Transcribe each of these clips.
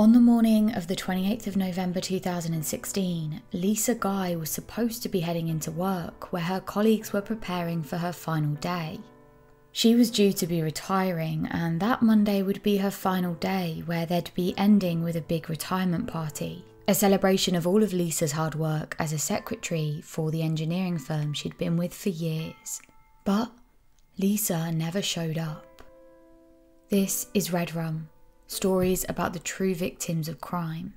On the morning of the 28th of November 2016, Lisa Guy was supposed to be heading into work where her colleagues were preparing for her final day. She was due to be retiring, and that Monday would be her final day where they'd be ending with a big retirement party, a celebration of all of Lisa's hard work as a secretary for the engineering firm she'd been with for years. But Lisa never showed up. This is Red Rum. Stories about the true victims of crime.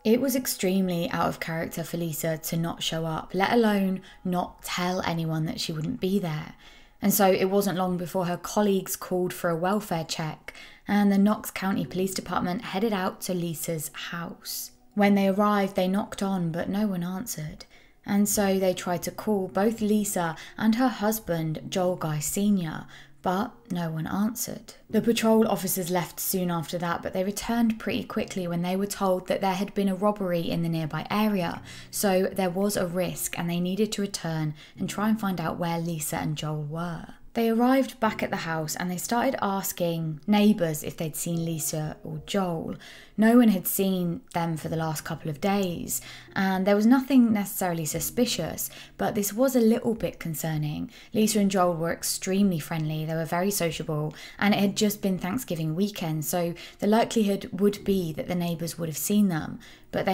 It was extremely out of character for Lisa to not show up, let alone not tell anyone that she wouldn't be there. And so it wasn't long before her colleagues called for a welfare check, and the Knox County Police Department headed out to Lisa's house. When they arrived, they knocked on, but no one answered. And so they tried to call both Lisa and her husband, Joel Guy Sr., but no one answered. The patrol officers left soon after that, but they returned pretty quickly when they were told that there had been a robbery in the nearby area, so there was a risk and they needed to return and try and find out where Lisa and Joel were. They arrived back at the house and they started asking neighbours if they'd seen Lisa or Joel. No one had seen them for the last couple of days, and there was nothing necessarily suspicious, but this was a little bit concerning. Lisa and Joel were extremely friendly, they were very sociable, and it had just been Thanksgiving weekend, so the likelihood would be that the neighbours would have seen them, but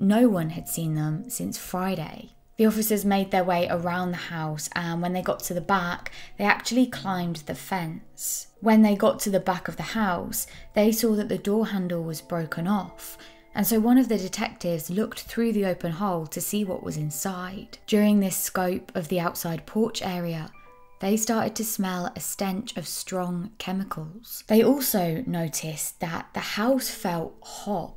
no one had seen them since Friday. The officers made their way around the house, and when they got to the back, they actually climbed the fence. When they got to the back of the house, they saw that the door handle was broken off, and so one of the detectives looked through the open hole to see what was inside. During this scope of the outside porch area, they started to smell a stench of strong chemicals. They also noticed that the house felt hot.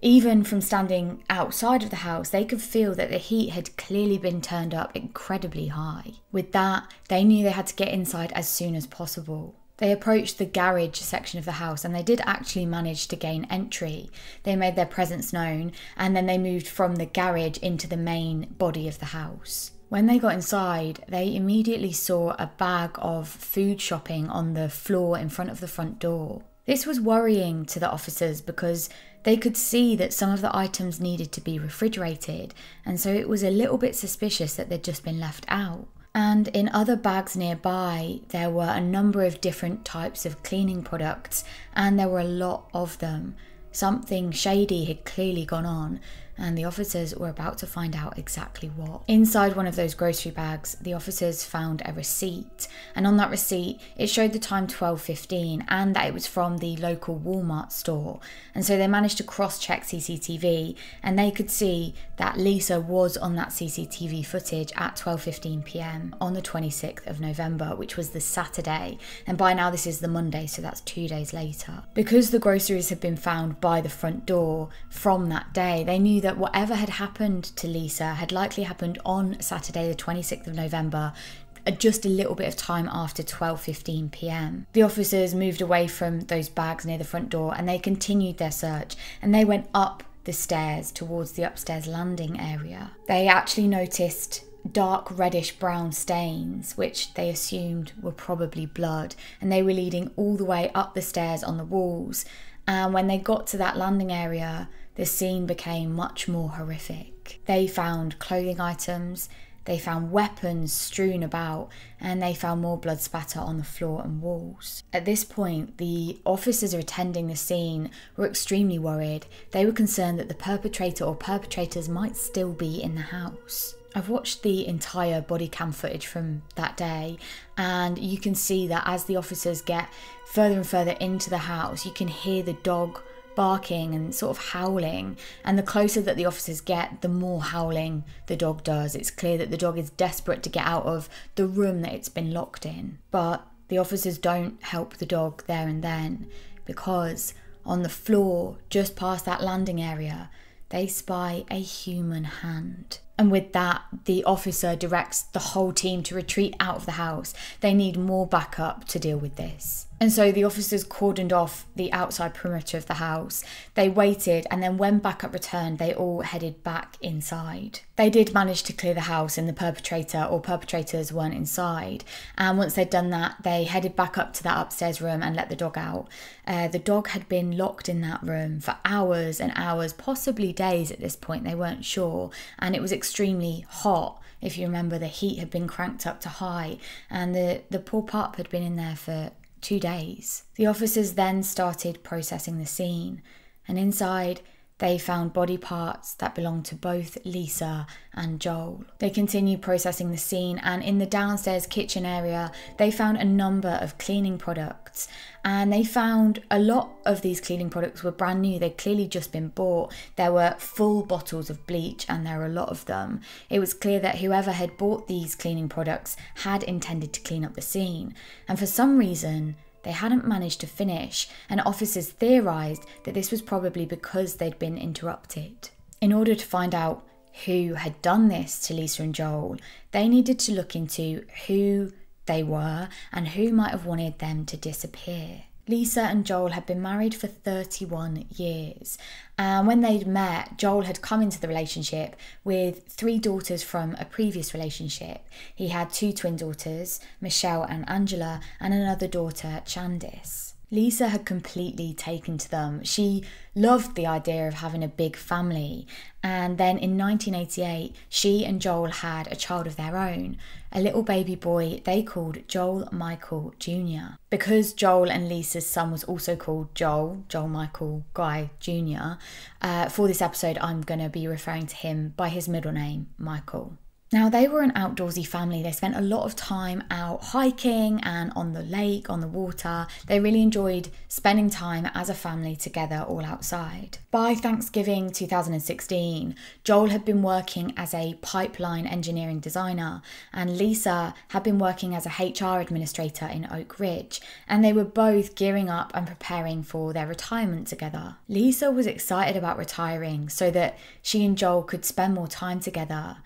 Even from standing outside of the house, they could feel that the heat had clearly been turned up incredibly high. With that, they knew they had to get inside as soon as possible. They approached the garage section of the house and they did actually manage to gain entry. They made their presence known and then they moved from the garage into the main body of the house. When they got inside, they immediately saw a bag of food shopping on the floor in front of the front door. This was worrying to the officers because they could see that some of the items needed to be refrigerated, and so it was a little bit suspicious that they'd just been left out. And in other bags nearby, there were a number of different types of cleaning products, and there were a lot of them. Something shady had clearly gone on, and the officers were about to find out exactly what. Inside one of those grocery bags, the officers found a receipt, and on that receipt, it showed the time 12:15 and that it was from the local Walmart store. And so they managed to cross-check CCTV, and they could see that Lisa was on that CCTV footage at 12:15 p.m. on the 26th of November, which was the Saturday, and by now this is the Monday, so that's 2 days later. Because the groceries had been found by the front door from that day, they knew that whatever had happened to Lisa had likely happened on Saturday the 26th of November, just a little bit of time after 12:15 p.m. The officers moved away from those bags near the front door and they continued their search, and they went up the stairs towards the upstairs landing area. They actually noticed dark reddish brown stains, which they assumed were probably blood, and they were leading all the way up the stairs on the walls. And when they got to that landing area, the scene became much more horrific. They found clothing items, they found weapons strewn about, and they found more blood spatter on the floor and walls. At this point, the officers attending the scene were extremely worried. They were concerned that the perpetrator or perpetrators might still be in the house. I've watched the entire body cam footage from that day, and you can see that as the officers get further and further into the house, you can hear the dog barking and sort of howling, and the closer that the officers get, the more howling the dog does. It's clear that the dog is desperate to get out of the room that it's been locked in. But the officers don't help the dog there and then, because on the floor just past that landing area, they spy a human hand. And with that, the officer directs the whole team to retreat out of the house. They need more backup to deal with this. And so the officers cordoned off the outside perimeter of the house. They waited, and then when backup returned, they all headed back inside. They did manage to clear the house, and the perpetrator or perpetrators weren't inside. And once they'd done that, they headed back up to that upstairs room and let the dog out. The dog had been locked in that room for hours and hours, possibly days at this point, they weren't sure. And it was extremely hot. If you remember, the heat had been cranked up to high, and the poor pup had been in there for 2 days. The officers then started processing the scene, and inside they found body parts that belonged to both Lisa and Joel. They continued processing the scene, and in the downstairs kitchen area they found a number of cleaning products, and they found a lot of these cleaning products were brand new. They'd clearly just been bought. There were full bottles of bleach, and there were a lot of them. It was clear that whoever had bought these cleaning products had intended to clean up the scene, and for some reason they hadn't managed to finish, and officers theorised that this was probably because they'd been interrupted. In order to find out who had done this to Lisa and Joel, they needed to look into who they were and who might have wanted them to disappear. Lisa and Joel had been married for 31 years, and when they'd met, Joel had come into the relationship with 3 daughters from a previous relationship. He had 2 twin daughters, Michelle and Angela, and another daughter, Candice. Lisa had completely taken to them. She loved the idea of having a big family, and then in 1988 she and Joel had a child of their own, a little baby boy they called Joel Michael Jr. Because Joel and Lisa's son was also called Joel Michael Guy Jr., for this episode I'm going to be referring to him by his middle name, Michael. Now, they were an outdoorsy family. They spent a lot of time out hiking and on the lake, on the water. They really enjoyed spending time as a family together all outside. By Thanksgiving 2016, Joel had been working as a pipeline engineering designer, and Lisa had been working as a HR administrator in Oak Ridge, and they were both gearing up and preparing for their retirement together. Lisa was excited about retiring so that she and Joel could spend more time together.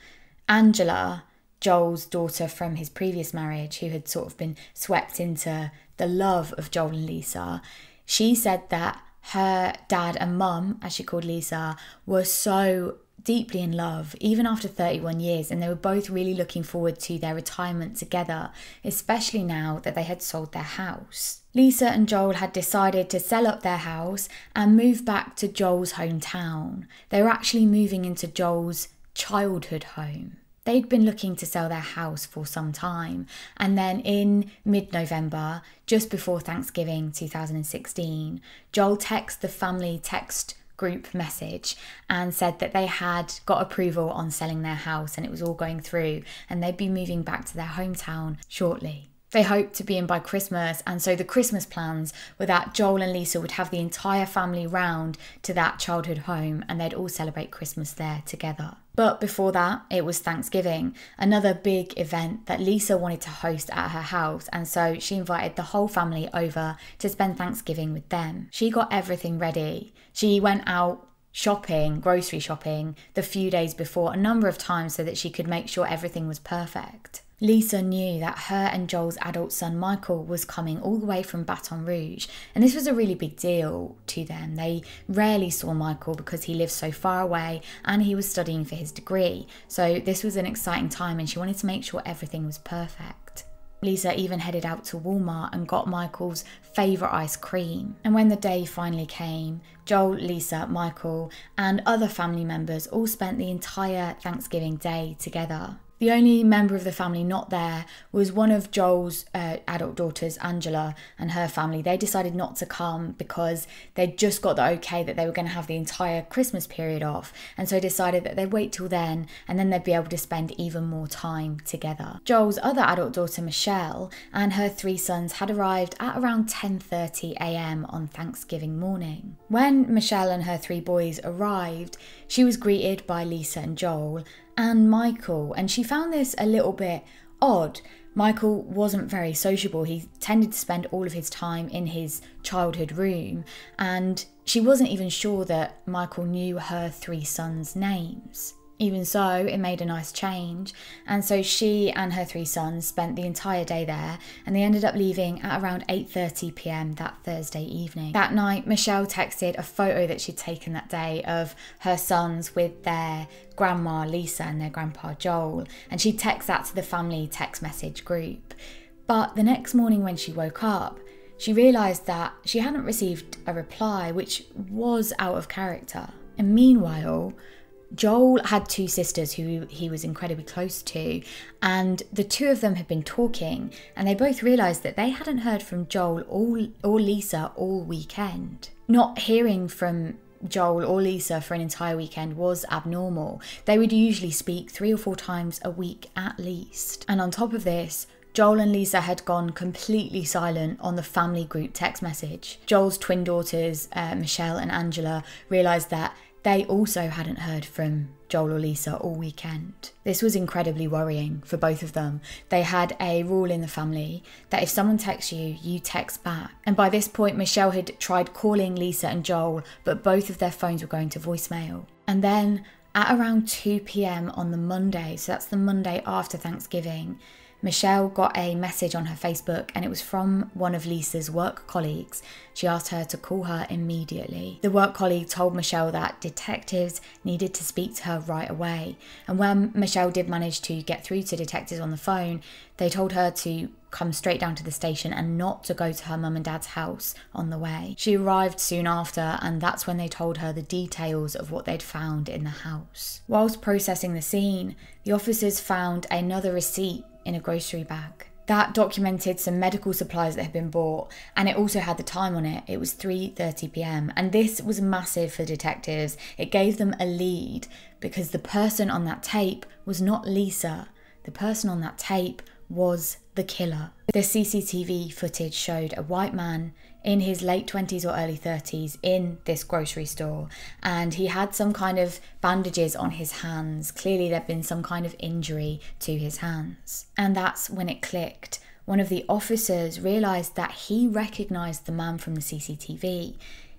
Angela, Joel's daughter from his previous marriage, who had sort of been swept into the love of Joel and Lisa, she said that her dad and mum, as she called Lisa, were so deeply in love, even after 31 years, and they were both really looking forward to their retirement together, especially now that they had sold their house. Lisa and Joel had decided to sell up their house and move back to Joel's hometown. They were actually moving into Joel's childhood home. They'd been looking to sell their house for some time, and then in mid-November, just before Thanksgiving 2016, Joel texted the family text group message and said that they had got approval on selling their house and it was all going through, and they'd be moving back to their hometown shortly. They hoped to be in by Christmas, and so the Christmas plans were that Joel and Lisa would have the entire family round to that childhood home and they'd all celebrate Christmas there together. But before that, it was Thanksgiving, another big event that Lisa wanted to host at her house, and so she invited the whole family over to spend Thanksgiving with them. She got everything ready. She went out shopping, grocery shopping, the few days before a number of times so that she could make sure everything was perfect. Lisa knew that her and Joel's adult son Michael was coming all the way from Baton Rouge, and this was a really big deal to them. They rarely saw Michael because he lived so far away and he was studying for his degree, so this was an exciting time and she wanted to make sure everything was perfect. Lisa even headed out to Walmart and got Michael's favourite ice cream. And when the day finally came, Joel, Lisa, Michael and other family members all spent the entire Thanksgiving day together. The only member of the family not there was one of Joel's adult daughters, Angela, and her family. They decided not to come because they'd just got the okay that they were going to have the entire Christmas period off, and so decided that they'd wait till then and then they'd be able to spend even more time together. Joel's other adult daughter, Michelle, and her 3 sons had arrived at around 10:30 a.m. on Thanksgiving morning. When Michelle and her 3 boys arrived, she was greeted by Lisa and Joel and Michael, and she found this a little bit odd. Michael wasn't very sociable. He tended to spend all of his time in his childhood room, and she wasn't even sure that Michael knew her 3 sons' names. Even so, it made a nice change, and so she and her 3 sons spent the entire day there, and they ended up leaving at around 8:30 p.m. that Thursday evening. That night, Michelle texted a photo that she'd taken that day of her sons with their grandma Lisa and their grandpa Joel, and she texted that to the family text message group. But the next morning when she woke up, she realised that she hadn't received a reply, which was out of character. And meanwhile, Joel had 2 sisters who he was incredibly close to, and the 2 of them had been talking, and they both realised that they hadn't heard from Joel or Lisa all weekend. Not hearing from Joel or Lisa for an entire weekend was abnormal. They would usually speak 3 or 4 times a week at least. And on top of this, Joel and Lisa had gone completely silent on the family group text message. Joel's twin daughters, Michelle and Angela, realised that they also hadn't heard from Joel or Lisa all weekend. This was incredibly worrying for both of them. They had a rule in the family that if someone texts you, you text back. And by this point, Michelle had tried calling Lisa and Joel, but both of their phones were going to voicemail. And then at around 2 p.m. on the Monday, so that's the Monday after Thanksgiving, Michelle got a message on her Facebook, and it was from one of Lisa's work colleagues. She asked her to call her immediately. The work colleague told Michelle that detectives needed to speak to her right away. And when Michelle did manage to get through to detectives on the phone, they told her to come straight down to the station and not to go to her mum and dad's house on the way. She arrived soon after, and that's when they told her the details of what they'd found in the house. Whilst processing the scene, the officers found another receipt in a grocery bag. That documented some medical supplies that had been bought, and it also had the time on it. It was 3:30 p.m. and this was massive for detectives. It gave them a lead because the person on that tape was not Lisa. The person on that tape was the killer. The CCTV footage showed a white man in his late 20s or early 30s in this grocery store, and he had some kind of bandages on his hands. Clearly there'd been some kind of injury to his hands. And that's when it clicked. One of the officers realised that he recognised the man from the CCTV.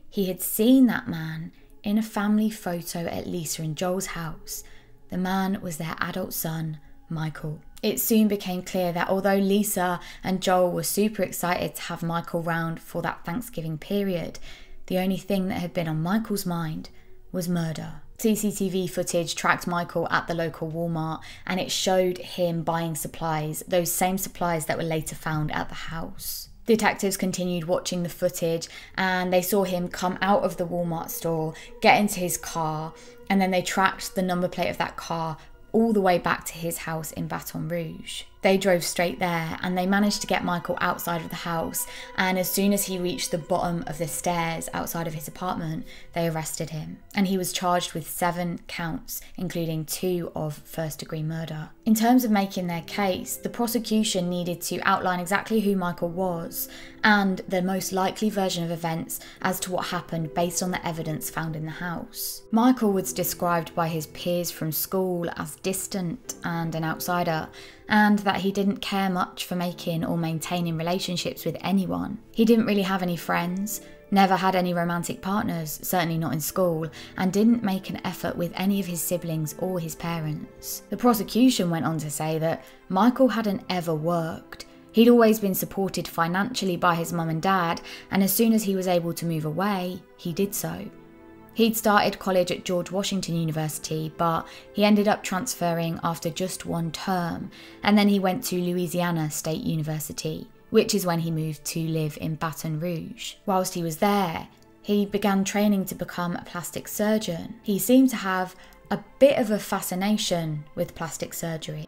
He had seen that man in a family photo at Lisa and Joel's house. The man was their adult son, Michael. It soon became clear that although Lisa and Joel were super excited to have Michael round for that Thanksgiving period, the only thing that had been on Michael's mind was murder. CCTV footage tracked Michael at the local Walmart, and it showed him buying supplies, those same supplies that were later found at the house. Detectives continued watching the footage, and they saw him come out of the Walmart store, get into his car, and then they tracked the number plate of that car all the way back to his house in Baton Rouge. They drove straight there, and they managed to get Michael outside of the house, and as soon as he reached the bottom of the stairs outside of his apartment, they arrested him. And he was charged with 7 counts, including 2 of first-degree murder. In terms of making their case, the prosecution needed to outline exactly who Michael was and the most likely version of events as to what happened based on the evidence found in the house. Michael was described by his peers from school as distant and an outsider, and that he didn't care much for making or maintaining relationships with anyone. He didn't really have any friends, never had any romantic partners, certainly not in school, and didn't make an effort with any of his siblings or his parents. The prosecution went on to say that Michael hadn't ever worked. He'd always been supported financially by his mum and dad, and as soon as he was able to move away, he did so. He'd started college at George Washington University, but he ended up transferring after just 1 term, and then he went to Louisiana State University, which is when he moved to live in Baton Rouge. Whilst he was there, he began training to become a plastic surgeon. He seemed to have a bit of a fascination with plastic surgery.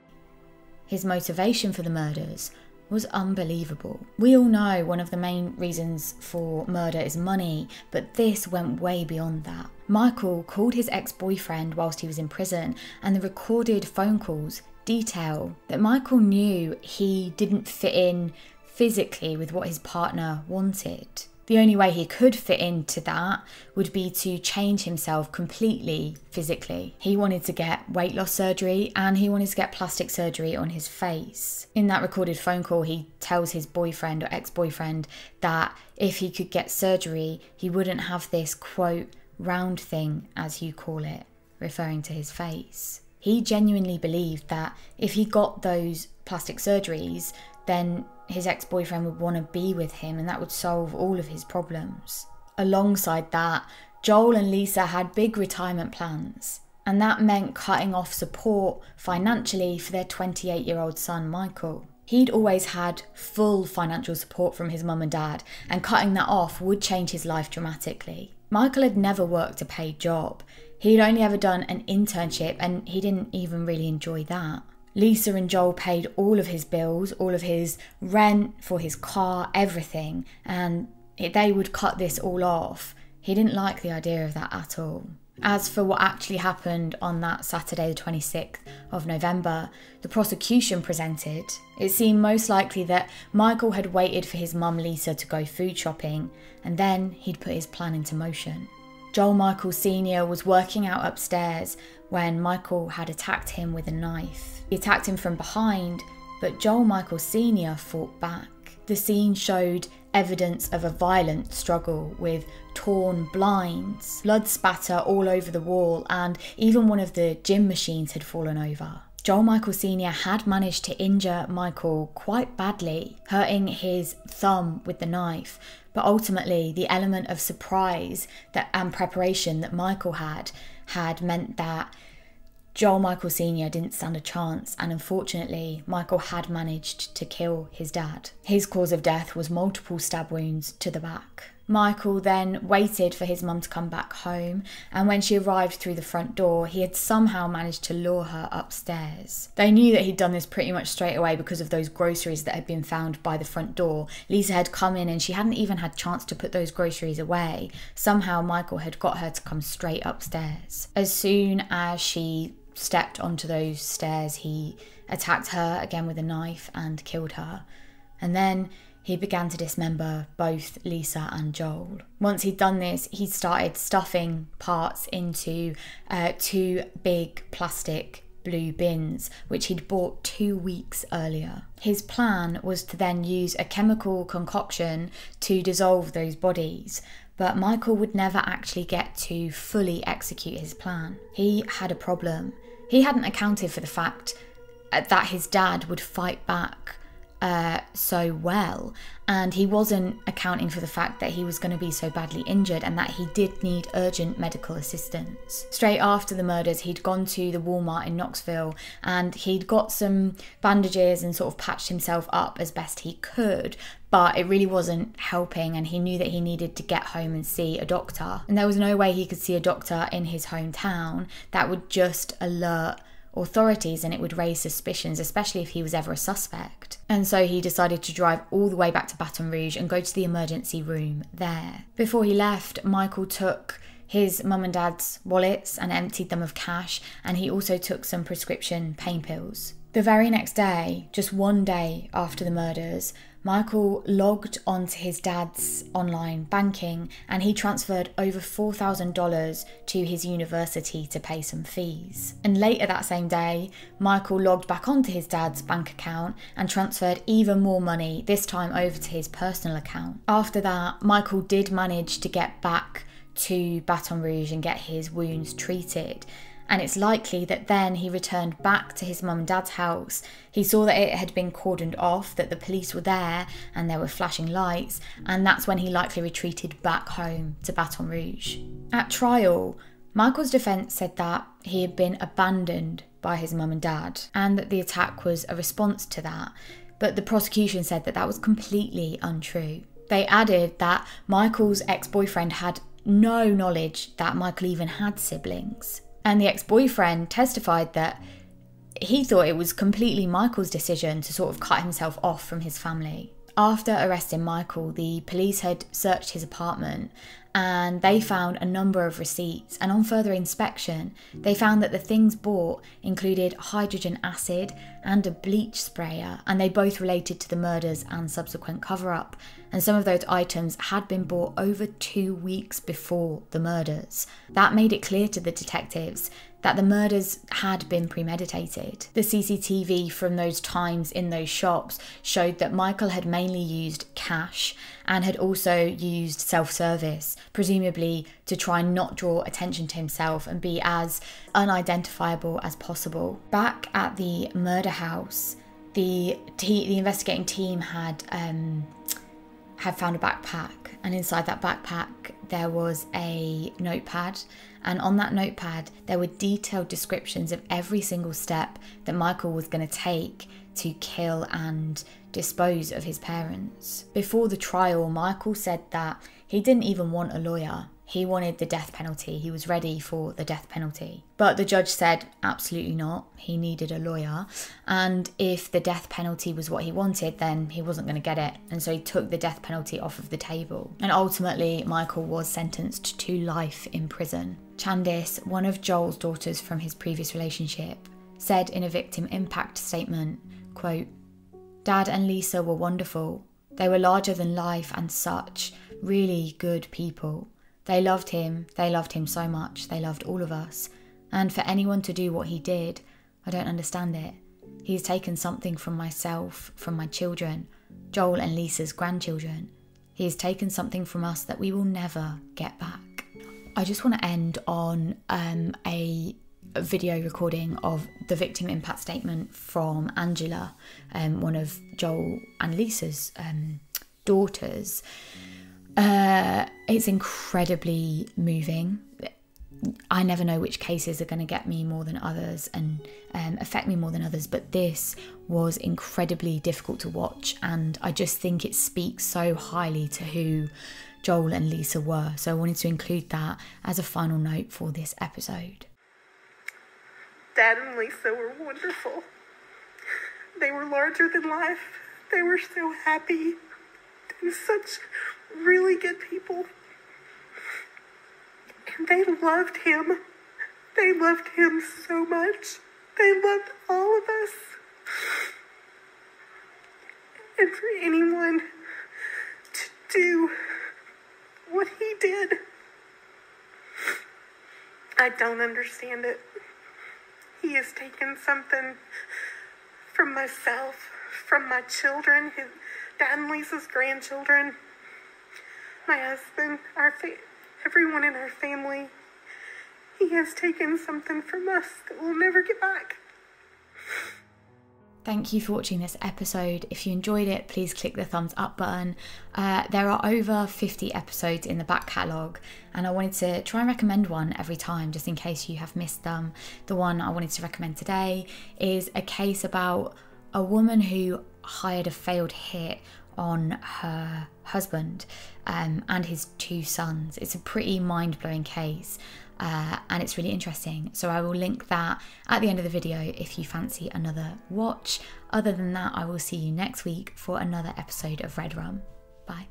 His motivation for the murders was unbelievable. We all know one of the main reasons for murder is money, but this went way beyond that. Michael called his ex-boyfriend whilst he was in prison, and the recorded phone calls detail that Michael knew he didn't fit in physically with what his partner wanted. The only way he could fit into that would be to change himself completely physically. He wanted to get weight loss surgery, and he wanted to get plastic surgery on his face. In that recorded phone call, he tells his boyfriend or ex-boyfriend that if he could get surgery, he wouldn't have this, quote, round thing, as you call it, referring to his face. He genuinely believed that if he got those plastic surgeries, then his ex-boyfriend would want to be with him and that would solve all of his problems. Alongside that, Joel and Lisa had big retirement plans, and that meant cutting off support financially for their 28-year-old son, Michael. He'd always had full financial support from his mum and dad, and cutting that off would change his life dramatically. Michael had never worked a paid job. He'd only ever done an internship, and he didn't even really enjoy that. Lisa and Joel paid all of his bills, all of his rent, for his car, everything, and they would cut this all off. He didn't like the idea of that at all. As for what actually happened on that Saturday the 26th of November, the prosecution presented, it seemed most likely that Michael had waited for his mum Lisa to go food shopping, and then he'd put his plan into motion. Joel Michael Sr. was working out upstairs when Michael had attacked him with a knife. He attacked him from behind, but Joel Michael Sr. fought back. The scene showed evidence of a violent struggle with torn blinds, blood spatter all over the wall, and even one of the gym machines had fallen over. Joel Michael Sr. had managed to injure Michael quite badly, hurting his thumb with the knife, but ultimately the element of surprise and preparation that Michael had meant that Joel Michael Sr. didn't stand a chance, and unfortunately, Michael had managed to kill his dad. His cause of death was multiple stab wounds to the back. Michael then waited for his mum to come back home, and when she arrived through the front door, he had somehow managed to lure her upstairs. They knew that he'd done this pretty much straight away because of those groceries that had been found by the front door. Lisa had come in and she hadn't even had a chance to put those groceries away. Somehow Michael had got her to come straight upstairs. As soon as she stepped onto those stairs, he attacked her again with a knife and killed her. And then he began to dismember both Lisa and Joel. Once he'd done this, he started stuffing parts into 2 big plastic blue bins, which he'd bought 2 weeks earlier. His plan was to then use a chemical concoction to dissolve those bodies, but Michael would never actually get to fully execute his plan. He had a problem. He hadn't accounted for the fact that his dad would fight back so well, and he wasn't accounting for the fact that he was going to be so badly injured and that he did need urgent medical assistance. Straight after the murders, he'd gone to the Walmart in Knoxville and he'd got some bandages and sort of patched himself up as best he could, but it really wasn't helping, and he knew that he needed to get home and see a doctor. And there was no way he could see a doctor in his hometown that would just alert authorities, and it would raise suspicions, especially if he was ever a suspect. And so he decided to drive all the way back to Baton Rouge and go to the emergency room there. Before he left, Michael took his mum and dad's wallets and emptied them of cash, and he also took some prescription pain pills. The very next day, just one day after the murders, Michael logged onto his dad's online banking and he transferred over $4,000 to his university to pay some fees. And later that same day, Michael logged back onto his dad's bank account and transferred even more money, this time over to his personal account. After that, Michael did manage to get back to Baton Rouge and get his wounds treated. And it's likely that then he returned back to his mum and dad's house. He saw that it had been cordoned off, that the police were there and there were flashing lights, and that's when he likely retreated back home to Baton Rouge. At trial, Michael's defence said that he had been abandoned by his mum and dad and that the attack was a response to that, but the prosecution said that that was completely untrue. They added that Michael's ex-boyfriend had no knowledge that Michael even had siblings. And the ex-boyfriend testified that he thought it was completely Michael's decision to sort of cut himself off from his family. After arresting Michael, the police had searched his apartment and they found a number of receipts, and on further inspection, they found that the things bought included hydrogen acid and a bleach sprayer, and they both related to the murders and subsequent cover-up. And some of those items had been bought over 2 weeks before the murders. That made it clear to the detectives that the murders had been premeditated. The CCTV from those times in those shops showed that Michael had mainly used cash and had also used self-service, presumably to try and not draw attention to himself and be as unidentifiable as possible. Back at the murder house, the investigating team had found a backpack, and inside that backpack there was a notepad, and on that notepad there were detailed descriptions of every single step that Michael was going to take to kill and dispose of his parents. Before the trial, Michael said that he didn't even want a lawyer. He wanted the death penalty. He was ready for the death penalty. But the judge said absolutely not. He needed a lawyer. And if the death penalty was what he wanted, then he wasn't going to get it. And so he took the death penalty off of the table. And ultimately, Michael was sentenced to life in prison. Candice, one of Joel's daughters from his previous relationship, said in a victim impact statement, quote, "Dad and Lisa were wonderful. They were larger than life and such really good people. They loved him so much, they loved all of us. And for anyone to do what he did, I don't understand it. He's taken something from myself, from my children, Joel and Lisa's grandchildren. He has taken something from us that we will never get back." I just want to end on a video recording of the victim impact statement from Angela, one of Joel and Lisa's daughters. It's incredibly moving. I never know which cases are going to get me more than others and affect me more than others, but this was incredibly difficult to watch, and I just think it speaks so highly to who Joel and Lisa were. So I wanted to include that as a final note for this episode. Dad and Lisa were wonderful. They were larger than life. They were so happy and such really good people. And they loved him. They loved him so much. They loved all of us. And for anyone to do what he did, I don't understand it. He has taken something from myself, from my children, his Dad and Lisa's grandchildren, my husband, everyone in our family. He has taken something from us that we'll never get back. Thank you for watching this episode. If you enjoyed it, please click the thumbs up button. There are over 50 episodes in the back catalogue, and I wanted to try and recommend one every time, just in case you have missed them. The one I wanted to recommend today is a case about a woman who hired a failed hit on her husband and his 2 sons. It's a pretty mind-blowing case. And it's really interesting, so I will link that at the end of the video if you fancy another watch. Other than that, I will see you next week for another episode of Red Rum. Bye.